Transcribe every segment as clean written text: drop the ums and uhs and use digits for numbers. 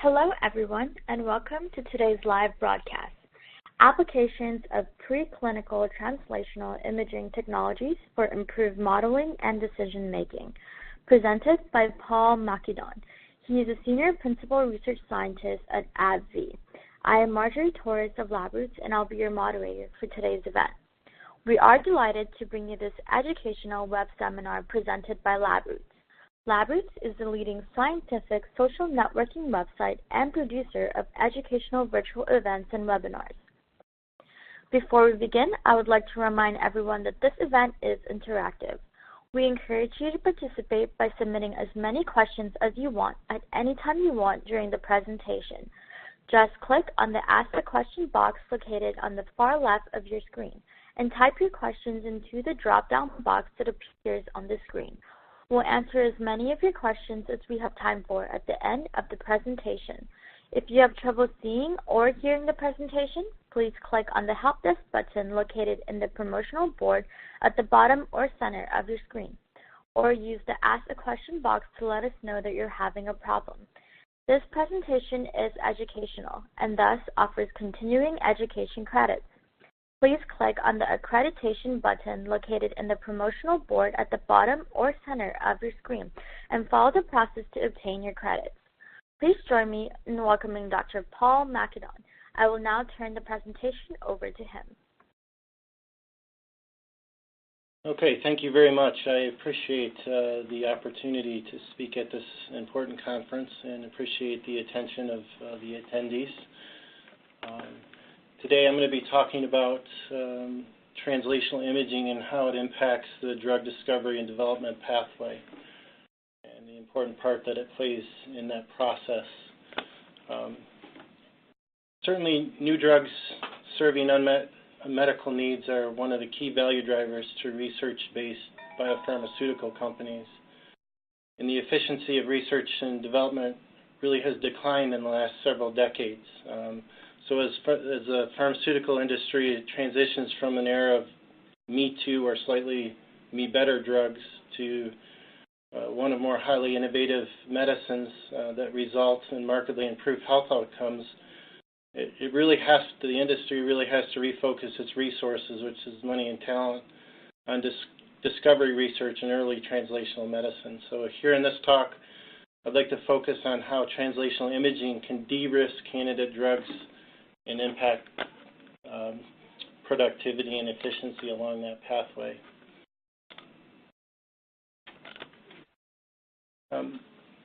Hello, everyone, and welcome to today's live broadcast, Applications of Preclinical Translational Imaging Technologies for Improved Modeling and Decision-Making, presented by Paul Makidon. He is a Senior Principal Research Scientist at AbbVie. I am Marjorie Torres of LabRoots, and I'll be your moderator for today's event. We are delighted to bring you this educational web seminar presented by LabRoots. LabRoots is the leading scientific social networking website and producer of educational virtual events and webinars. Before we begin, I would like to remind everyone that this event is interactive. We encourage you to participate by submitting as many questions as you want at any time you want during the presentation. Just click on the Ask a Question box located on the far left of your screen and type your questions into the drop-down box that appears on the screen. We'll answer as many of your questions as we have time for at the end of the presentation. If you have trouble seeing or hearing the presentation, please click on the Help Desk button located in the promotional board at the bottom or center of your screen, or use the Ask a Question box to let us know that you're having a problem. This presentation is educational and thus offers continuing education credits. Please click on the Accreditation button located in the promotional board at the bottom or center of your screen and follow the process to obtain your credits. Please join me in welcoming Dr. Paul Makidon. I will now turn the presentation over to him. Okay, thank you very much. I appreciate the opportunity to speak at this important conference and appreciate the attention of the attendees. Today I'm going to be talking about translational imaging and how it impacts the drug discovery and development pathway and the important part that it plays in that process. Certainly new drugs serving unmet medical needs are one of the key value drivers to research-based biopharmaceutical companies. And the efficiency of research and development really has declined in the last several decades. So as the pharmaceutical industry transitions from an era of me too or slightly me better drugs to one of more highly innovative medicines that results in markedly improved health outcomes, the industry really has to refocus its resources, which is money and talent, on discovery research and early translational medicine. So here in this talk, I'd like to focus on how translational imaging can de-risk candidate drugs and impact productivity and efficiency along that pathway.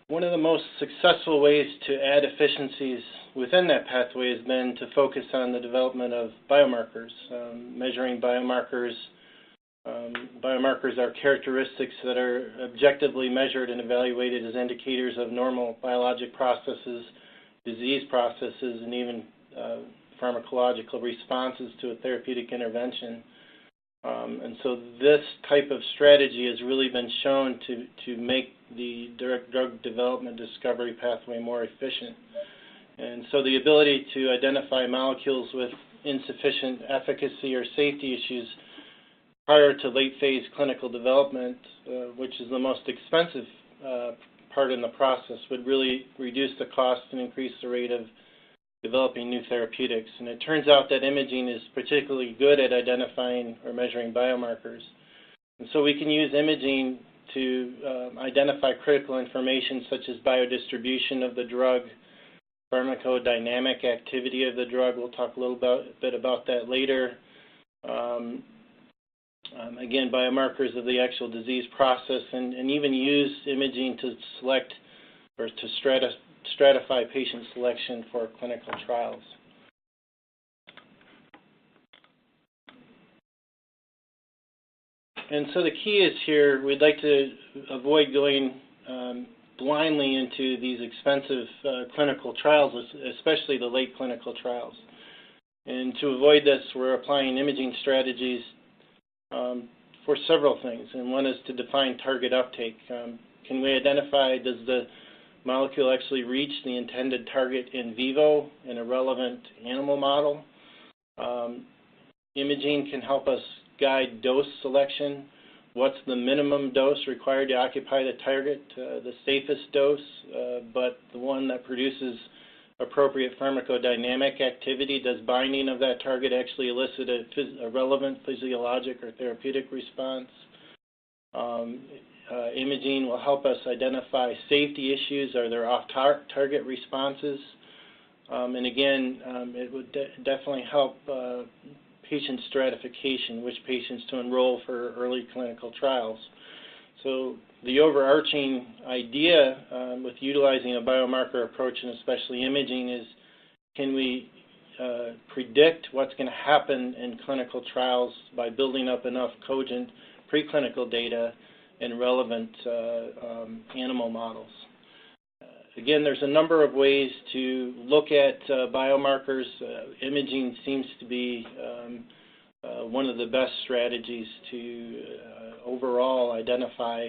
One of the most successful ways to add efficiencies within that pathway has been to focus on the development of biomarkers. Measuring biomarkers. Biomarkers are characteristics that are objectively measured and evaluated as indicators of normal biologic processes, disease processes, and even pharmacological responses to a therapeutic intervention. And so this type of strategy has really been shown to make the drug development discovery pathway more efficient. And so the ability to identify molecules with insufficient efficacy or safety issues prior to late-phase clinical development, which is the most expensive part in the process, would really reduce the cost and increase the rate of developing new therapeutics. And it turns out that imaging is particularly good at identifying or measuring biomarkers. And so we can use imaging to identify critical information such as biodistribution of the drug, pharmacodynamic activity of the drug. We'll talk a little bit about that later. Again, biomarkers of the actual disease process, and even use imaging to select or to stratify patient selection for clinical trials. And so the key is here, we'd like to avoid going blindly into these expensive clinical trials, especially the late clinical trials. And to avoid this, we're applying imaging strategies for several things. And one is to define target uptake. Can we identify, does the molecule actually reach the intended target in vivo in a relevant animal model? Imaging can help us guide dose selection. What's the minimum dose required to occupy the target? The safest dose, but the one that produces appropriate pharmacodynamic activity. Does binding of that target actually elicit a relevant physiologic or therapeutic response? Imaging will help us identify safety issues. Are there off-target responses? And again, it would definitely help patient stratification, which patients to enroll for early clinical trials. So the overarching idea with utilizing a biomarker approach, and especially imaging, is can we predict what's going to happen in clinical trials by building up enough cogent preclinical data and relevant animal models. Again, there's a number of ways to look at biomarkers. Imaging seems to be one of the best strategies to overall identify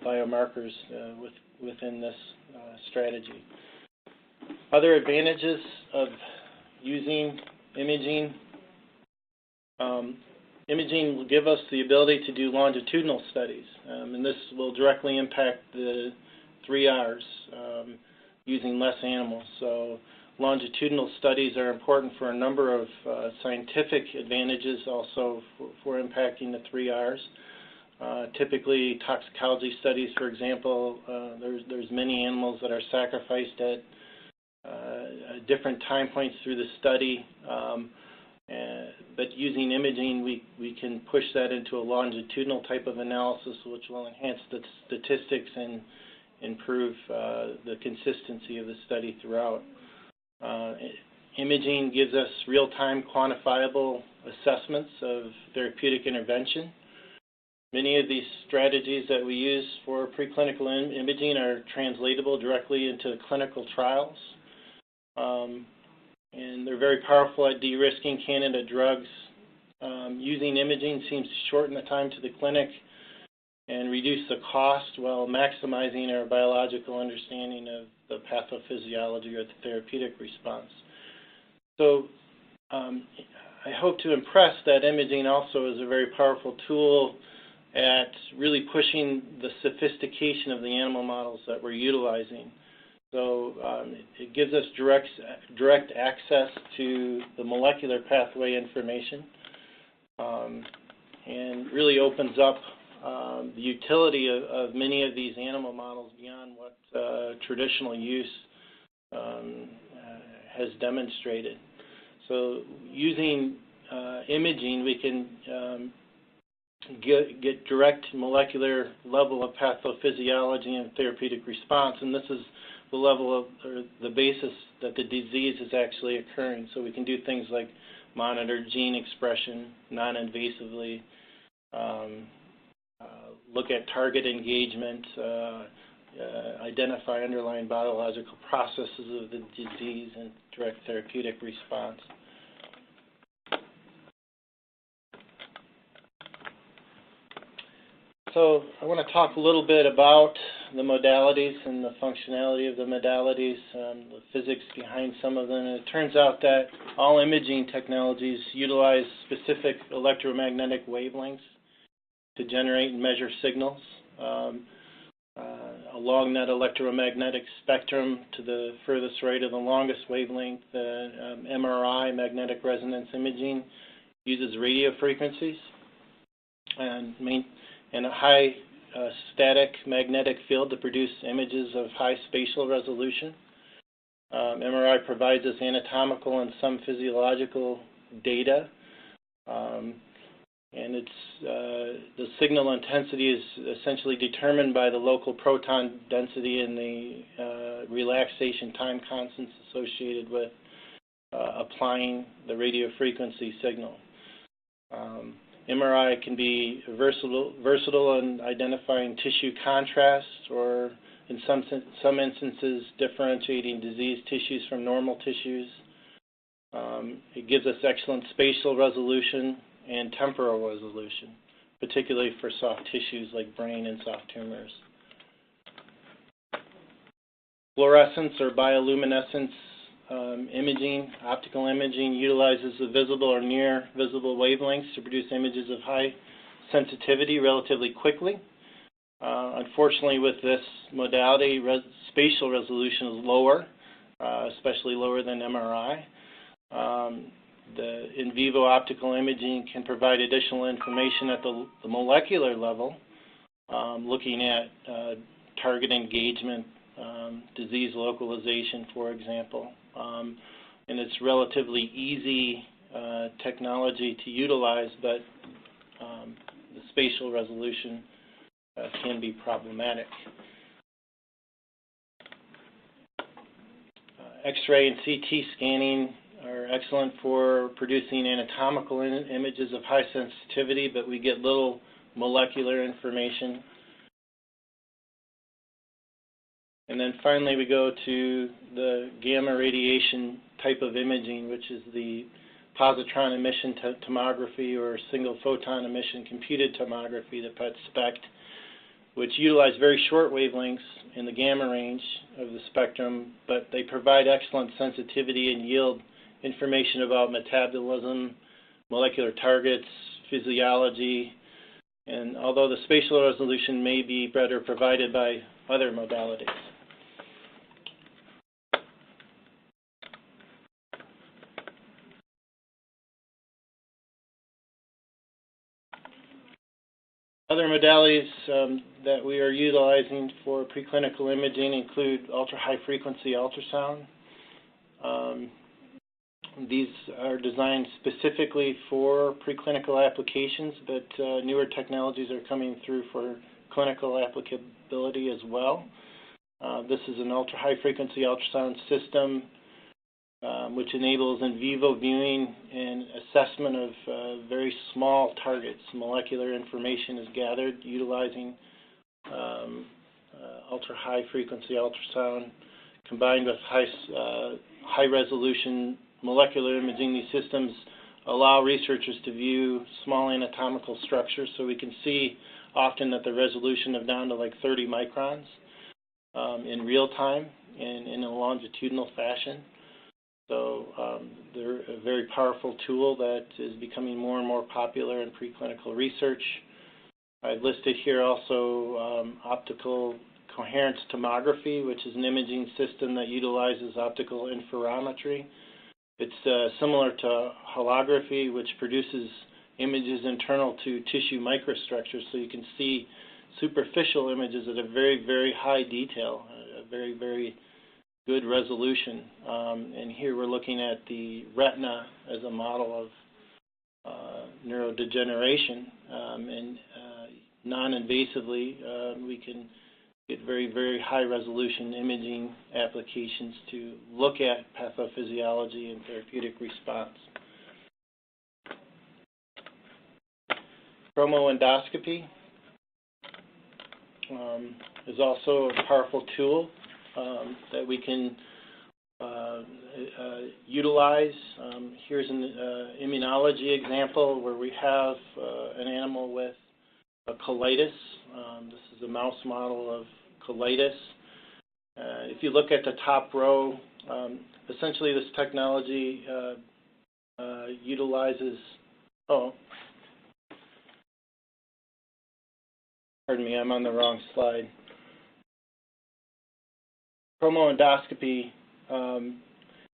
biomarkers within this strategy. Other advantages of using imaging. Imaging will give us the ability to do longitudinal studies, and this will directly impact the 3 R's, using less animals. So longitudinal studies are important for a number of scientific advantages, also for impacting the 3 R's. Typically, toxicology studies, for example, there's many animals that are sacrificed at different time points through the study. But using imaging, we can push that into a longitudinal type of analysis, which will enhance the statistics and improve the consistency of the study throughout. Imaging gives us real-time quantifiable assessments of therapeutic intervention. Many of these strategies that we use for preclinical imaging are translatable directly into clinical trials. And they're very powerful at de-risking candidate drugs. Using imaging seems to shorten the time to the clinic and reduce the cost while maximizing our biological understanding of the pathophysiology or the therapeutic response. So I hope to impress that imaging also is a very powerful tool at really pushing the sophistication of the animal models that we're utilizing. So it gives us direct access to the molecular pathway information, and really opens up the utility of many of these animal models beyond what traditional use has demonstrated. So using imaging, we can get direct molecular level of pathophysiology and therapeutic response, and this is the level of, or the basis that the disease is actually occurring. So we can do things like monitor gene expression non-invasively, look at target engagement, identify underlying biological processes of the disease, and direct therapeutic response. So I want to talk a little bit about the modalities and the functionality of the modalities, the physics behind some of them. And it turns out that all imaging technologies utilize specific electromagnetic wavelengths to generate and measure signals. Along that electromagnetic spectrum, to the furthest right of the longest wavelength, the MRI, magnetic resonance imaging, uses radio frequencies and a high static magnetic field to produce images of high spatial resolution. MRI provides us anatomical and some physiological data, and the signal intensity is essentially determined by the local proton density and the relaxation time constants associated with applying the radio frequency signal. MRI can be versatile in identifying tissue contrast, or in some instances differentiating diseased tissues from normal tissues. It gives us excellent spatial resolution and temporal resolution, particularly for soft tissues like brain and soft tumors. Fluorescence or bioluminescence imaging, optical imaging, utilizes the visible or near visible wavelengths to produce images of high sensitivity relatively quickly. Unfortunately, with this modality, spatial resolution is lower, especially lower than MRI. The in vivo optical imaging can provide additional information at the molecular level, looking at target engagement, disease localization, for example. And it's relatively easy technology to utilize, but the spatial resolution can be problematic. X-ray and CT scanning are excellent for producing anatomical images of high sensitivity, but we get little molecular information. And then finally we go to the gamma radiation type of imaging, which is the positron emission tomography or single photon emission computed tomography, the SPECT, which utilize very short wavelengths in the gamma range of the spectrum, but they provide excellent sensitivity and yield information about metabolism, molecular targets, physiology, and although the spatial resolution may be better provided by other modalities. Other modalities that we are utilizing for preclinical imaging include ultra-high frequency ultrasound. These are designed specifically for preclinical applications, but newer technologies are coming through for clinical applicability as well. This is an ultra-high frequency ultrasound system which enables in vivo viewing and assessment of very small targets. Molecular information is gathered utilizing ultra-high frequency ultrasound combined with high resolution molecular imaging. These systems allow researchers to view small anatomical structures, so we can see often at the resolution of down to like 30 microns in real time and in a longitudinal fashion. So they're a very powerful tool that is becoming more and more popular in preclinical research. I've listed here also optical coherence tomography, which is an imaging system that utilizes optical interferometry. It's similar to holography, which produces images internal to tissue microstructures, so you can see superficial images at a very, very high detail, a very, very good resolution. And here we're looking at the retina as a model of neurodegeneration. And non-invasively, we can get very, very high resolution imaging applications to look at pathophysiology and therapeutic response. Chromoendoscopy is also a powerful tool that we can utilize. Here's an immunology example where we have an animal with a colitis. This is a mouse model of colitis. If you look at the top row, essentially this technology utilizes, pardon me, I'm on the wrong slide. Chromoendoscopy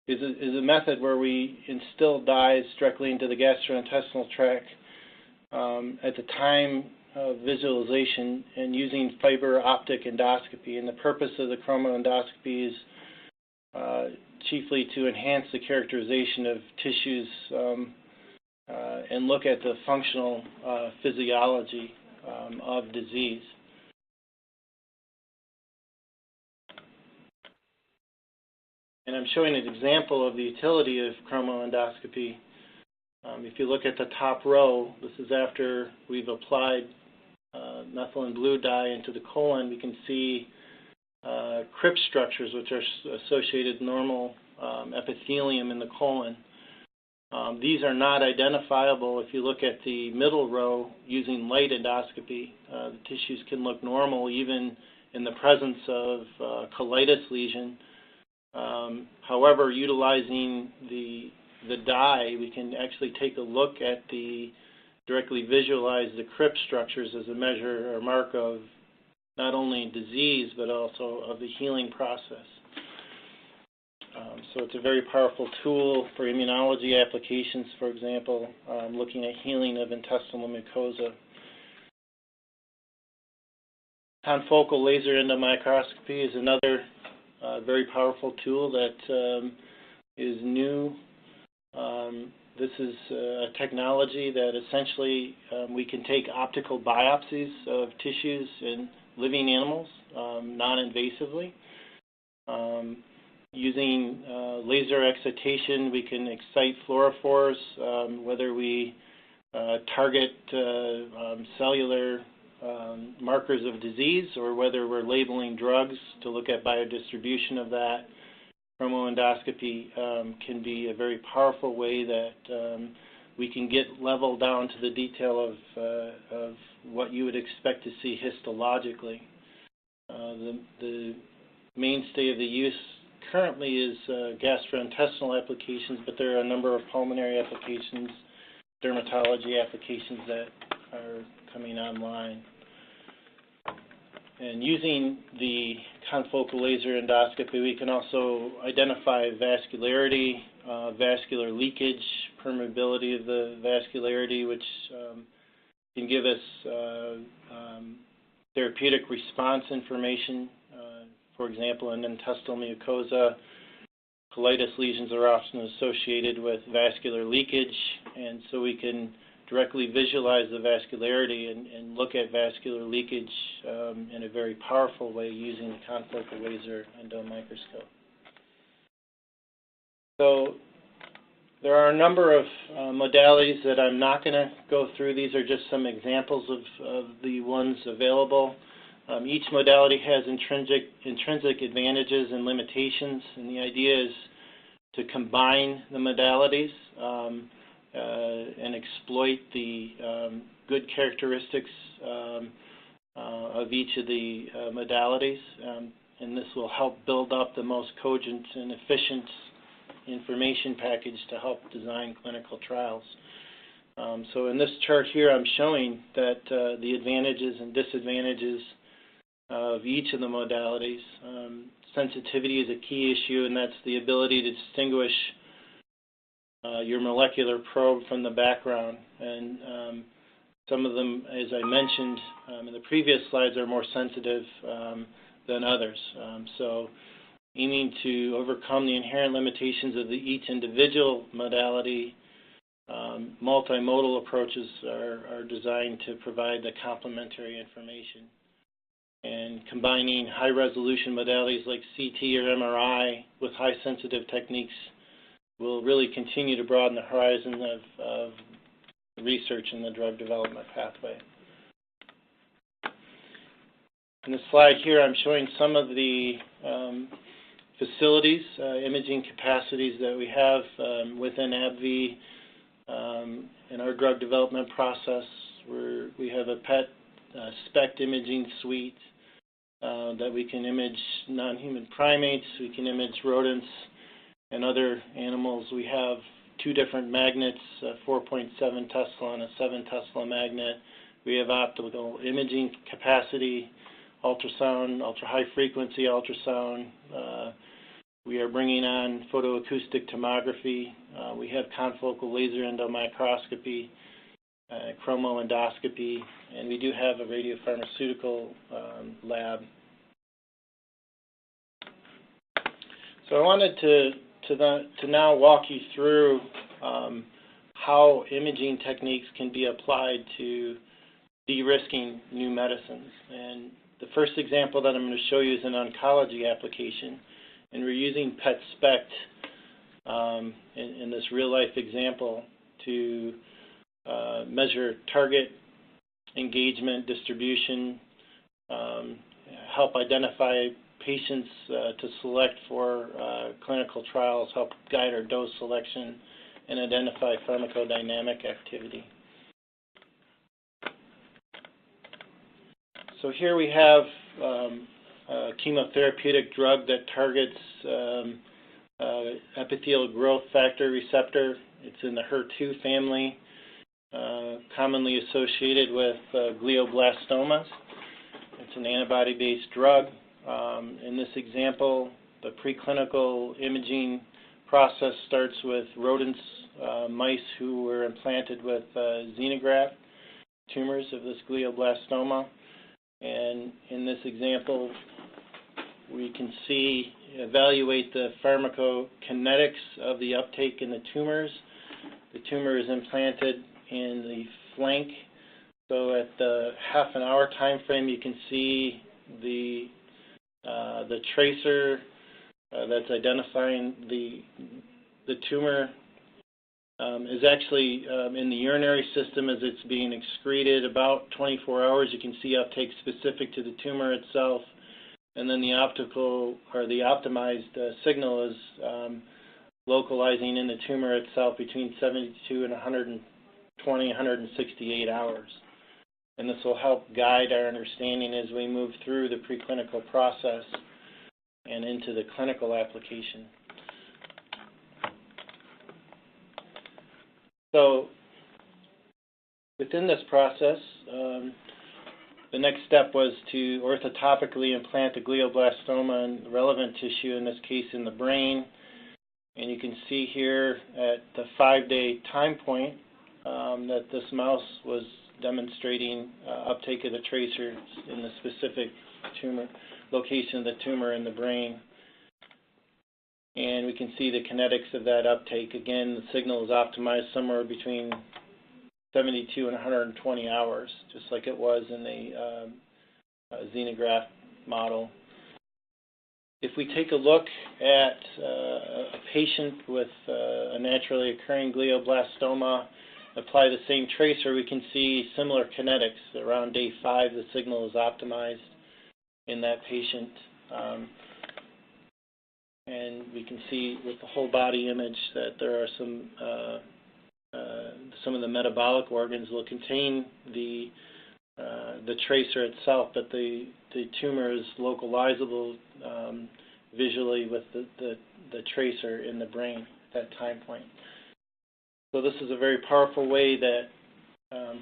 is a method where we instill dyes directly into the gastrointestinal tract at the time of visualization and using fiber optic endoscopy. And the purpose of the chromoendoscopy is chiefly to enhance the characterization of tissues and look at the functional physiology of disease. And I'm showing an example of the utility of chromoendoscopy. If you look at the top row, this is after we've applied methylene blue dye into the colon. We can see crypt structures which are associated with normal epithelium in the colon. These are not identifiable if you look at the middle row using light endoscopy. The tissues can look normal even in the presence of colitis lesion. However, utilizing the dye, we can actually take a look at directly visualize the crypt structures as a measure or mark of not only disease but also of the healing process. So it's a very powerful tool for immunology applications, for example, looking at healing of intestinal mucosa. Confocal laser endomicroscopy is another very powerful tool that is new. This is a technology that essentially we can take optical biopsies of tissues in living animals non-invasively. Using laser excitation, we can excite fluorophores, whether we target cellular markers of disease or whether we're labeling drugs to look at biodistribution of that. Chromoendoscopy can be a very powerful way that we can get level down to the detail of what you would expect to see histologically. The mainstay of the use currently is gastrointestinal applications, but there are a number of pulmonary applications, dermatology applications that are coming online. And using the confocal laser endoscopy, we can also identify vascularity, vascular leakage, permeability of the vascularity, which can give us therapeutic response information. For example, in intestinal mucosa, colitis lesions are often associated with vascular leakage, and so we can directly visualize the vascularity and look at vascular leakage in a very powerful way using the confocal laser endomicroscope. So there are a number of modalities that I'm not going to go through. These are just some examples of the ones available. Each modality has intrinsic advantages and limitations, and the idea is to combine the modalities and exploit the good characteristics of each of the modalities, and this will help build up the most cogent and efficient information package to help design clinical trials. So in this chart here, I'm showing that the advantages and disadvantages of each of the modalities. Sensitivity is a key issue, and that's the ability to distinguish your molecular probe from the background. And some of them, as I mentioned in the previous slides, are more sensitive than others. So aiming to overcome the inherent limitations of each individual modality, multimodal approaches are designed to provide the complementary information. And combining high-resolution modalities like CT or MRI with high-sensitive techniques will really continue to broaden the horizon of research in the drug development pathway. In this slide here, I'm showing some of the facilities, imaging capacities that we have within AbbVie in our drug development process. We have a PET SPECT imaging suite that we can image non-human primates, we can image rodents and other animals. We have two different magnets, 4.7 Tesla and a 7 Tesla magnet. We have optical imaging capacity, ultrasound, ultra-high frequency ultrasound. We are bringing on photoacoustic tomography. We have confocal laser endomicroscopy, chromoendoscopy, and we do have a radiopharmaceutical lab. So I wanted to now walk you through how imaging techniques can be applied to de-risking new medicines. And the first example that I'm going to show you is an oncology application, and we're using PET SPECT in this real-life example to measure target engagement, distribution, help identify patients to select for clinical trials, help guide our dose selection, and identify pharmacodynamic activity. So here we have a chemotherapeutic drug that targets epithelial growth factor receptor. It's in the HER2 family, commonly associated with glioblastomas. It's an antibody-based drug. In this example, The preclinical imaging process starts with rodents, mice who were implanted with xenograft tumors of this glioblastoma. And in this example, we can evaluate the pharmacokinetics of the uptake in the tumors. The tumor is implanted in the flank. So at the half an hour time frame, you can see the tracer that's identifying the tumor is actually in the urinary system as it's being excreted. About 24 hours, you can see uptake specific to the tumor itself, and then the optical or the optimized signal is localizing in the tumor itself between 72 and 120, 168 hours. And this will help guide our understanding as we move through the preclinical process and into the clinical application. So within this process, the next step was to orthotopically implant the glioblastoma in the relevant tissue, in this case in the brain. And you can see here at the 5-day time point that this mouse was demonstrating uptake of the tracer in the specific tumor location of the tumor in the brain. And we can see the kinetics of that uptake. Again, the signal is optimized somewhere between 72 and 120 hours, just like it was in the xenograft model. If we take a look at a patient with a naturally occurring glioblastoma, apply the same tracer, we can see similar kinetics. Around day 5, the signal is optimized in that patient. And we can see with the whole body image that there are some of the metabolic organs will contain the tracer itself, but the tumor is localizable visually with the tracer in the brain at that time point. So this is a very powerful way that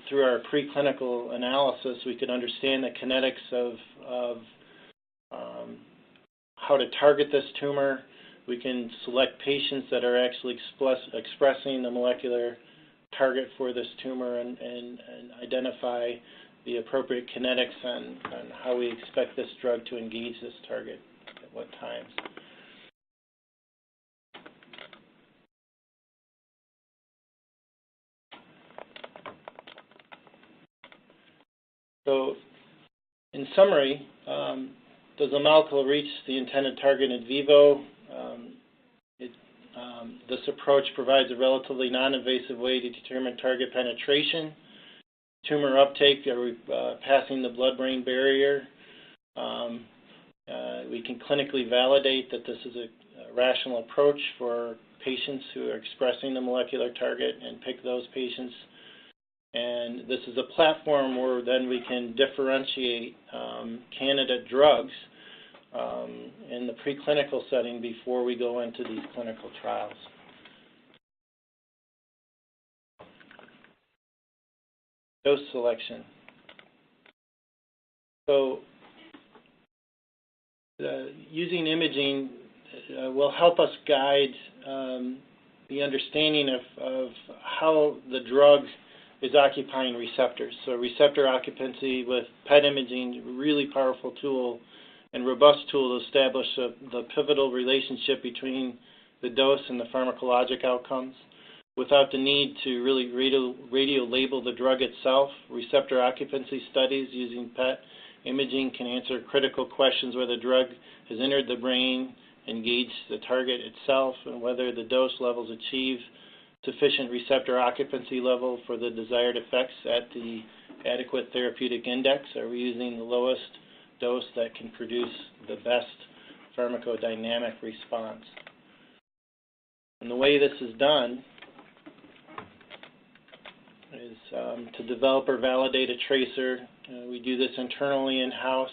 through our preclinical analysis we could understand the kinetics of how to target this tumor. We can select patients that are actually expressing the molecular target for this tumor and identify the appropriate kinetics on how we expect this drug to engage this target at what times. So, in summary, does a molecule reach the intended target in vivo? This approach provides a relatively non-invasive way to determine target penetration, tumor uptake. Are we passing the blood-brain barrier? We can clinically validate that this is a rational approach for patients who are expressing the molecular target and pick those patients. And this is a platform where then we can differentiate candidate drugs in the preclinical setting before we go into these clinical trials. Dose selection. So using imaging will help us guide the understanding of how the drug is occupying receptors. So receptor occupancy with PET imaging, a really powerful tool and robust tool to establish the pivotal relationship between the dose and the pharmacologic outcomes. Without the need to really radio label the drug itself, receptor occupancy studies using PET imaging can answer critical questions whether the drug has entered the brain, engaged the target itself, and whether the dose levels achieve sufficient receptor occupancy level for the desired effects at the adequate therapeutic index. Are we using the lowest dose that can produce the best pharmacodynamic response? And the way this is done is to develop or validate a tracer. We do this internally in-house.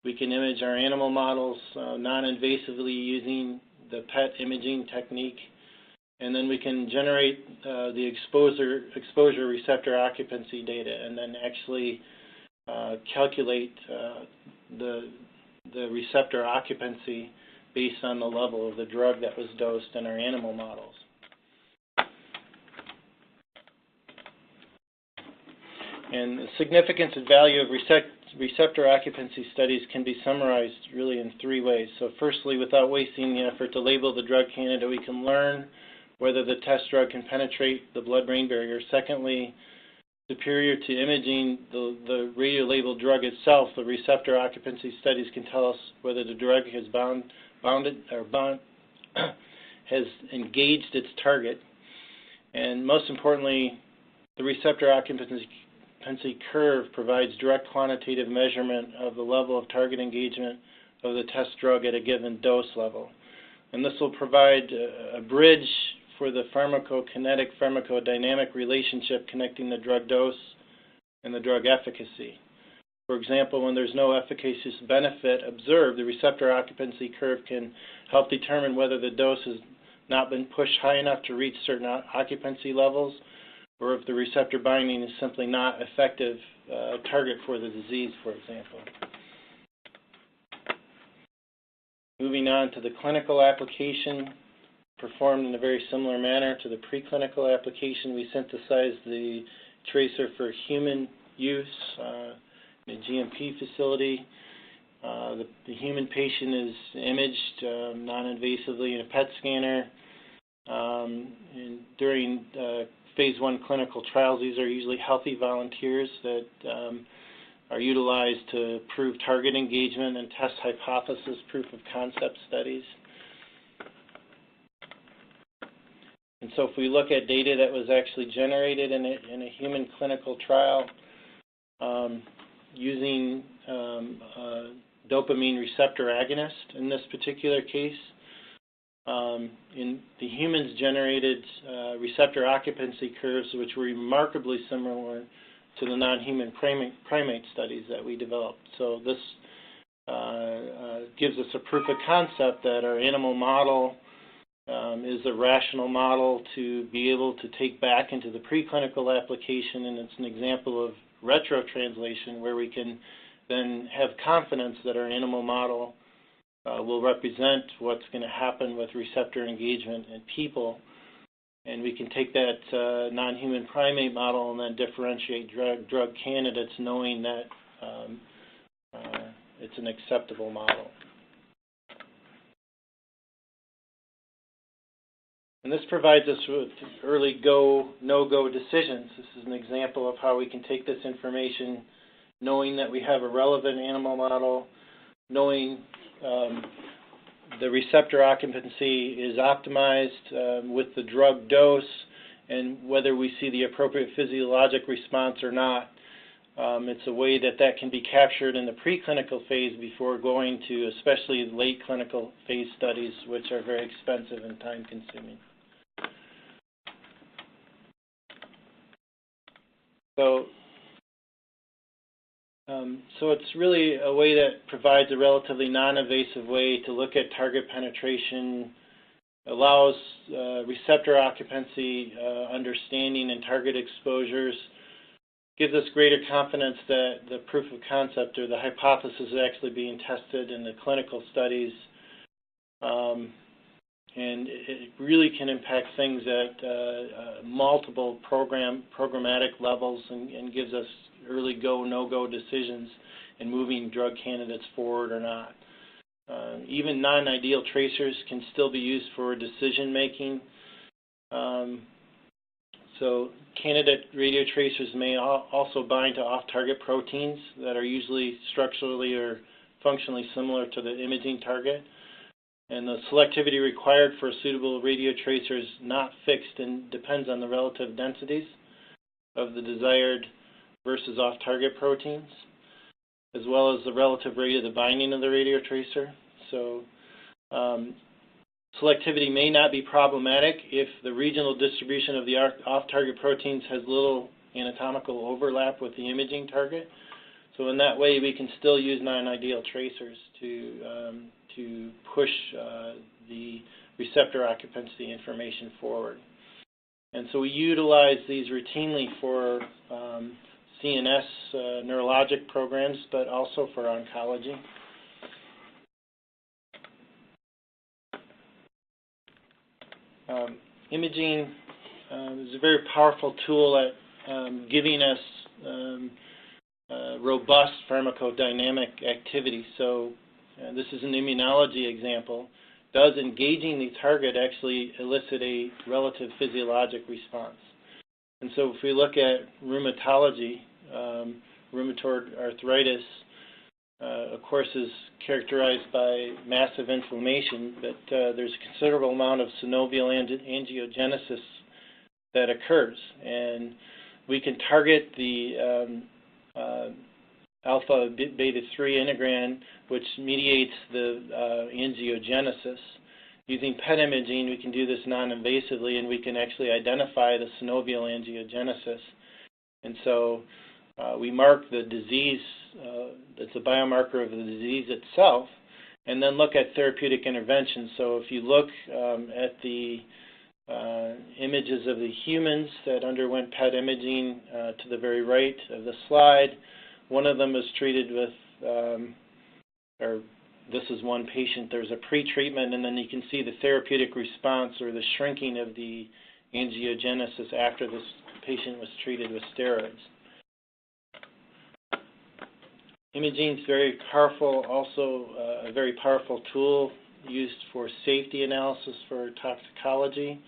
We can image our animal models non-invasively using the PET imaging technique. And then we can generate the exposure receptor occupancy data and then actually calculate the receptor occupancy based on the level of the drug that was dosed in our animal models. And the significance and value of receptor occupancy studies can be summarized really in 3 ways. So firstly, without wasting the effort to label the drug candidate, we can learn whether the test drug can penetrate the blood-brain barrier. Secondly, superior to imaging the radio-labeled drug itself, the receptor occupancy studies can tell us whether the drug has has engaged its target. And most importantly, the receptor occupancy curve provides direct quantitative measurement of the level of target engagement of the test drug at a given dose level. And this will provide a bridge for the pharmacokinetic pharmacodynamic relationship connecting the drug dose and the drug efficacy. For example, when there's no efficacious benefit observed, the receptor occupancy curve can help determine whether the dose has not been pushed high enough to reach certain occupancy levels, or if the receptor binding is simply not effective target for the disease, for example. Moving on to the clinical application, performed in a very similar manner to the preclinical application, we synthesized the tracer for human use in a GMP facility. The human patient is imaged non-invasively in a PET scanner. And during phase 1 clinical trials, these are usually healthy volunteers that are utilized to prove target engagement and test hypothesis proof of concept studies. And so if we look at data that was actually generated in a human clinical trial using dopamine receptor agonist in this particular case, in the humans generated receptor occupancy curves which were remarkably similar to the non-human primate studies that we developed. So this gives us a proof of concept that our animal model is a rational model to be able to take back into the preclinical application, and it's an example of retro-translation where we can then have confidence that our animal model will represent what's going to happen with receptor engagement in people, and we can take that non-human primate model and then differentiate drug candidates knowing that it's an acceptable model. And this provides us with early go, no-go decisions. This is an example of how we can take this information knowing that we have a relevant animal model, knowing the receptor occupancy is optimized with the drug dose, and whether we see the appropriate physiologic response or not. It's a way that can be captured in the preclinical phase before going to especially late clinical phase studies, which are very expensive and time-consuming. So it's really a way that provides a relatively non-invasive way to look at target penetration, allows receptor occupancy understanding and target exposures, gives us greater confidence that the proof of concept or the hypothesis is actually being tested in the clinical studies. And it really can impact things at multiple programmatic levels and gives us early go, no-go decisions in moving drug candidates forward or not. Even non-ideal tracers can still be used for decision making. So candidate radiotracers may also bind to off-target proteins that are usually structurally or functionally similar to the imaging target. And the selectivity required for a suitable radiotracer is not fixed and depends on the relative densities of the desired versus off-target proteins, as well as the relative rate of the binding of the radiotracer. So selectivity may not be problematic if the regional distribution of the off-target proteins has little anatomical overlap with the imaging target. So in that way, we can still use non-ideal tracers to push the receptor occupancy information forward. And so we utilize these routinely for CNS neurologic programs, but also for oncology. Imaging is a very powerful tool at giving us robust pharmacodynamic activity. So this is an immunology example. Does engaging the target actually elicit a relative physiologic response? And so if we look at rheumatology, rheumatoid arthritis, of course, is characterized by massive inflammation, but there's a considerable amount of synovial angiogenesis that occurs. And we can target the alpha beta 3 integrin, which mediates the angiogenesis. Using PET imaging, we can do this non-invasively, and we can actually identify the synovial angiogenesis. And so we mark the disease, that's a biomarker of the disease itself, and then look at therapeutic interventions. So if you look at the images of the humans that underwent PET imaging to the very right of the slide, one of them was treated with, or this is one patient, there's a pre-treatment, and then you can see the therapeutic response or the shrinking of the angiogenesis after this patient was treated with steroids. Imaging is very powerful, also a very powerful tool used for safety analysis for toxicology,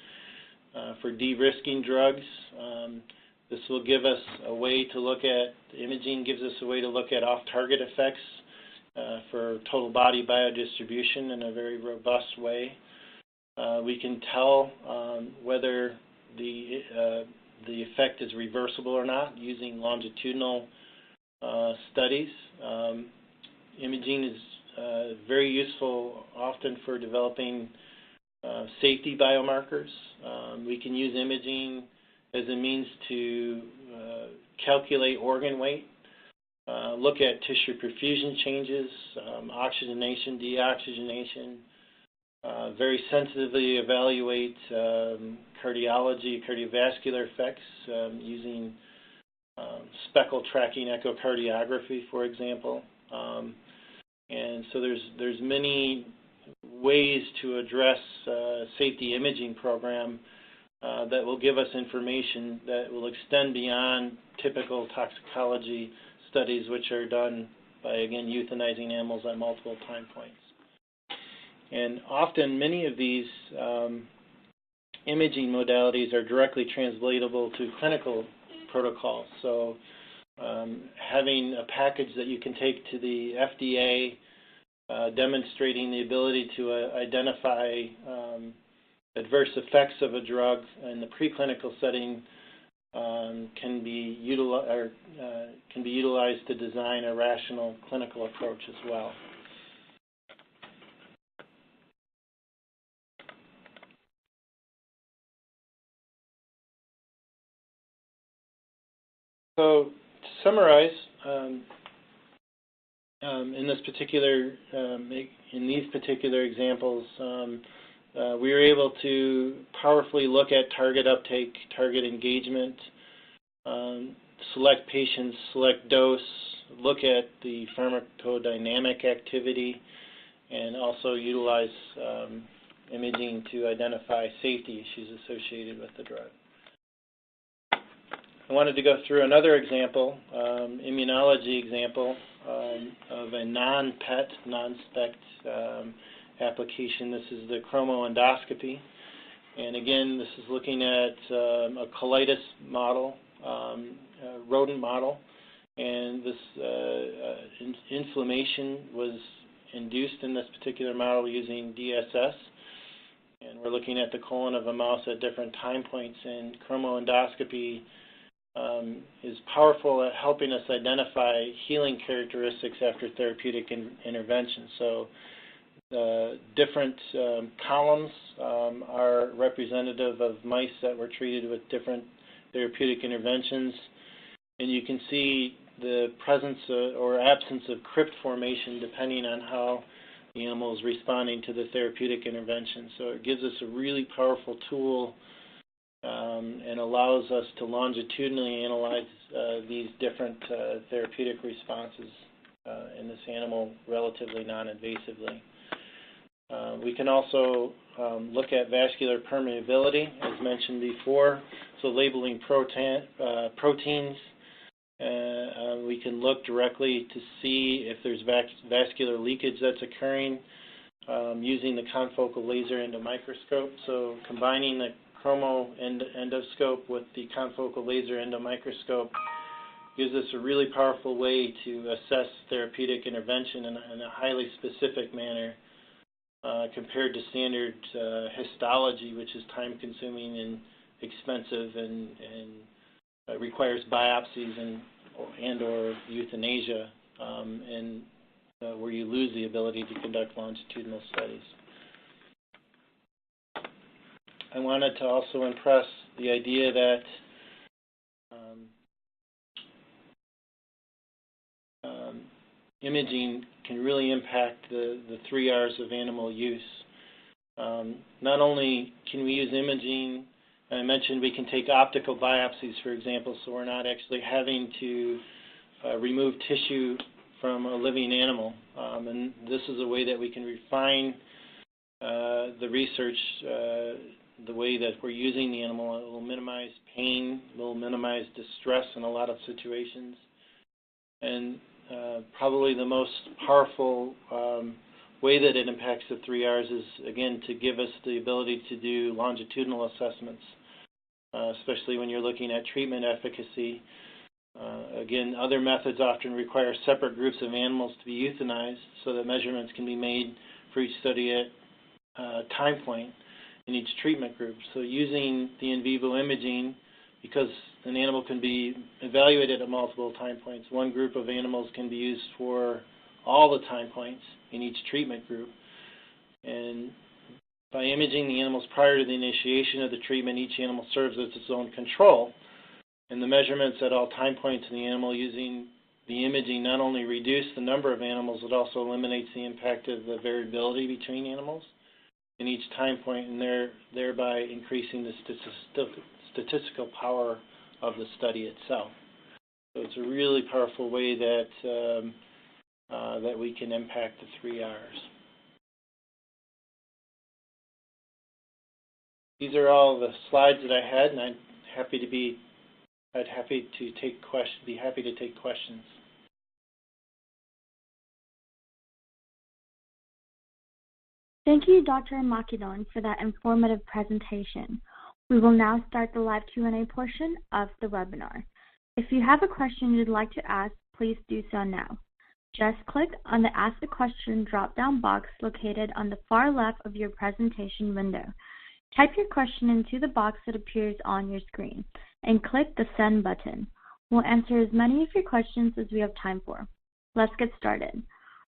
for de-risking drugs. This will give us a way to look at, imaging gives us a way to look at off-target effects for total body biodistribution in a very robust way. We can tell whether the effect is reversible or not using longitudinal studies. Imaging is very useful often for developing safety biomarkers. We can use imaging as a means to calculate organ weight, look at tissue perfusion changes, oxygenation, deoxygenation, very sensitively evaluate cardiology, cardiovascular effects using speckle tracking echocardiography, for example. And so there's many ways to address safety imaging program that will give us information that will extend beyond typical toxicology studies, which are done by, again, euthanizing animals at multiple time points. And often, many of these imaging modalities are directly translatable to clinical protocols. So having a package that you can take to the FDA demonstrating the ability to identify adverse effects of a drug in the preclinical setting can be utilized to design a rational clinical approach as well. So to summarize, in these particular examples, we were able to powerfully look at target uptake, target engagement, select patients, select dose, look at the pharmacodynamic activity, and also utilize imaging to identify safety issues associated with the drug. I wanted to go through another example, immunology example of a non-PET, non-SPECT application. This is the chromoendoscopy. And again, this is looking at a colitis model, a rodent model. And this inflammation was induced in this particular model using DSS. And we're looking at the colon of a mouse at different time points. And chromoendoscopy is powerful at helping us identify healing characteristics after therapeutic intervention. So the different columns are representative of mice that were treated with different therapeutic interventions. And you can see the presence or absence of crypt formation depending on how the animal is responding to the therapeutic intervention. So it gives us a really powerful tool and allows us to longitudinally analyze these different therapeutic responses in this animal relatively non-invasively. We can also look at vascular permeability, as mentioned before, so labeling proteins. We can look directly to see if there's vascular leakage that's occurring using the confocal laser endomicroscope. So combining the chromo endoscope with the confocal laser endomicroscope gives us a really powerful way to assess therapeutic intervention in a highly specific manner compared to standard histology, which is time-consuming and expensive and requires biopsies and or euthanasia, and where you lose the ability to conduct longitudinal studies. I wanted to also impress the idea that imaging can really impact the 3 R's of animal use. Not only can we use imaging, I mentioned we can take optical biopsies, for example, so we're not actually having to remove tissue from a living animal. And this is a way that we can refine the research, the way that we're using the animal. It will minimize pain, it will minimize distress in a lot of situations. And probably the most powerful way that it impacts the 3 R's is, again, to give us the ability to do longitudinal assessments, especially when you're looking at treatment efficacy. Again, other methods often require separate groups of animals to be euthanized so that measurements can be made for each study at time point in each treatment group. So using the in vivo imaging, because an animal can be evaluated at multiple time points, one group of animals can be used for all the time points in each treatment group. And by imaging the animals prior to the initiation of the treatment, each animal serves as its own control. And the measurements at all time points in the animal using the imaging not only reduce the number of animals, it also eliminates the impact of the variability between animals in each time point, and thereby increasing the statistical power of the study itself. So it's a really powerful way that that we can impact the 3 R's. These are all the slides that I had, and I'd be happy to take questions. Thank you, Dr. Makidon, for that informative presentation. We will now start the live Q&A portion of the webinar. If you have a question you'd like to ask, please do so now. Just click on the Ask a Question drop-down box located on the far left of your presentation window. Type your question into the box that appears on your screen and click the Send button. We'll answer as many of your questions as we have time for. Let's get started.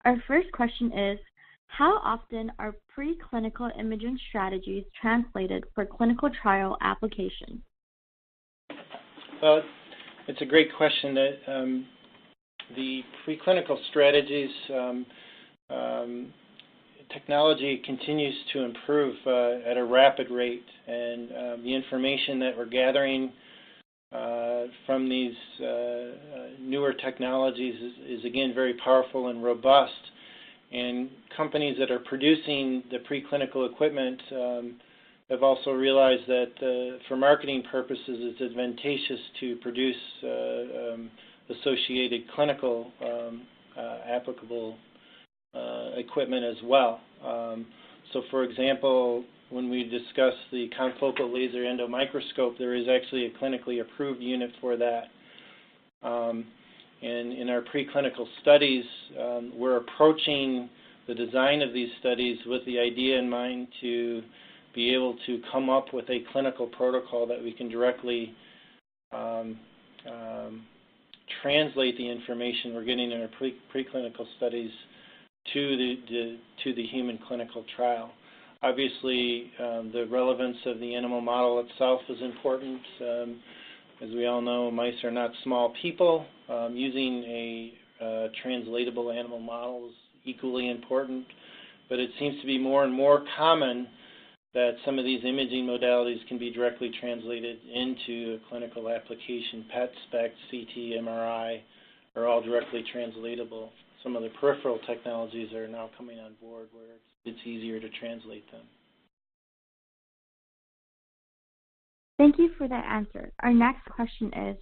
Our first question is, how often are preclinical imaging strategies translated for clinical trial application? Well, it's a great question. That the preclinical strategies, technology continues to improve at a rapid rate, and the information that we're gathering from these newer technologies is again very powerful and robust. And companies that are producing the preclinical equipment have also realized that for marketing purposes it's advantageous to produce associated clinical applicable equipment as well. So for example, when we discuss the confocal laser endomicroscope, there is actually a clinically approved unit for that. And in our preclinical studies, we're approaching the design of these studies with the idea in mind to be able to come up with a clinical protocol that we can directly translate the information we're getting in our preclinical studies to the human clinical trial. Obviously, the relevance of the animal model itself is important. As we all know, mice are not small people. Using a translatable animal model is equally important, but it seems to be more and more common that some of these imaging modalities can be directly translated into a clinical application. PET, SPECT, CT, MRI are all directly translatable. some of the peripheral technologies are now coming on board where it's easier to translate them. Thank you for that answer. Our next question is,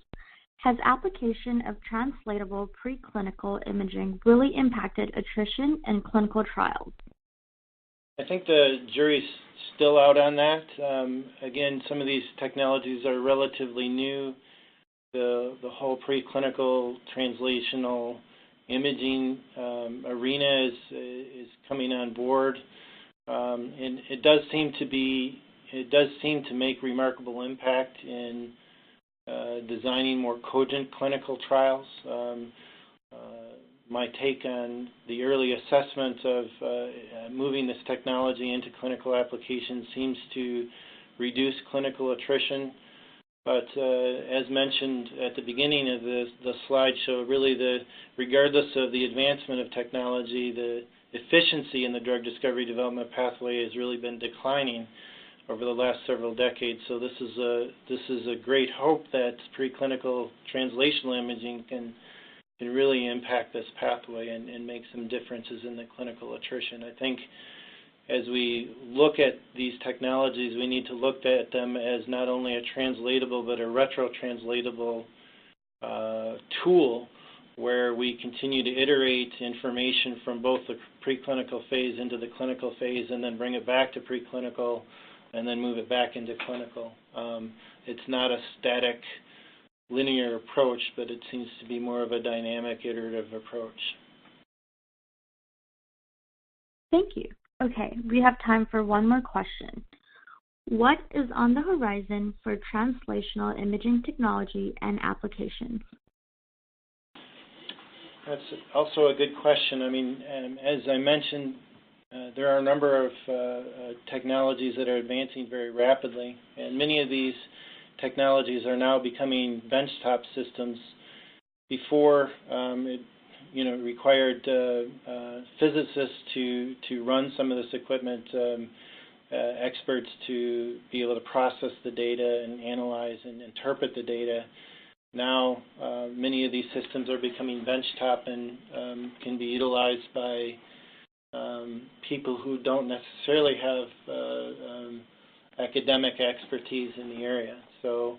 has application of translatable preclinical imaging really impacted attrition in clinical trials? I think the jury's still out on that. Again, some of these technologies are relatively new. The whole preclinical translational imaging arena is coming on board, and it does seem to make remarkable impact in designing more cogent clinical trials. My take on the early assessment of moving this technology into clinical application seems to reduce clinical attrition. But as mentioned at the beginning of the slideshow, really regardless of the advancement of technology, the efficiency in the drug discovery development pathway has really been declining over the last several decades. So this is a great hope that preclinical translational imaging can really impact this pathway and make some differences in the clinical attrition. I think as we look at these technologies, we need to look at them as not only a translatable but a retrotranslatable tool where we continue to iterate information from both the preclinical phase into the clinical phase and then bring it back to preclinical and then move it back into clinical. It's not a static linear approach, but it seems to be more of a dynamic, iterative approach. Thank you. Okay, we have time for one more question. What is on the horizon for translational imaging technology and applications? That's also a good question. I mean, as I mentioned, there are a number of technologies that are advancing very rapidly, and many of these technologies are now becoming benchtop systems. Before, it required physicists to run some of this equipment, experts to be able to process the data and analyze and interpret the data. Now, many of these systems are becoming benchtop and can be utilized by people who don't necessarily have academic expertise in the area. So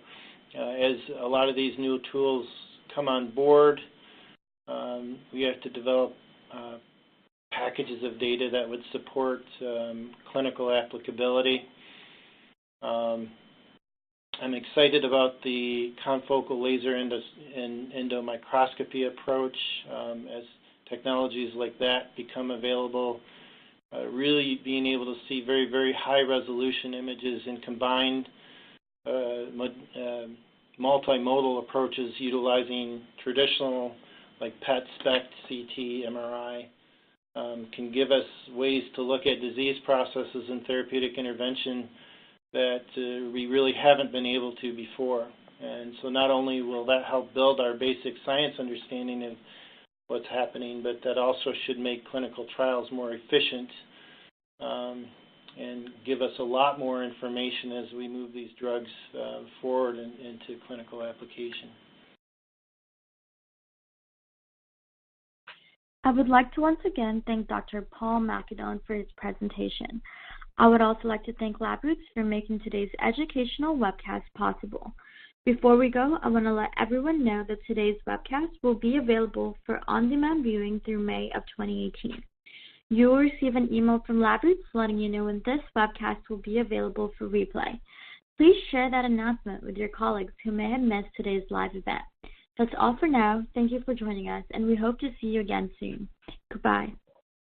as a lot of these new tools come on board, we have to develop packages of data that would support clinical applicability. I'm excited about the confocal laser endomicroscopy approach. As technologies like that become available, really being able to see very, very high resolution images in combined multimodal approaches utilizing traditional like PET, SPECT, CT, MRI, can give us ways to look at disease processes and therapeutic intervention that we really haven't been able to before. And so not only will that help build our basic science understanding of what's happening, but that also should make clinical trials more efficient and give us a lot more information as we move these drugs forward into clinical application. I would like to once again thank Dr. Paul Makidon for his presentation. I would also like to thank LabRoots for making today's educational webcast possible. Before we go, I want to let everyone know that today's webcast will be available for on-demand viewing through May of 2018. You will receive an email from LabRoots letting you know when this webcast will be available for replay. Please share that announcement with your colleagues who may have missed today's live event. That's all for now. Thank you for joining us, and we hope to see you again soon. Goodbye.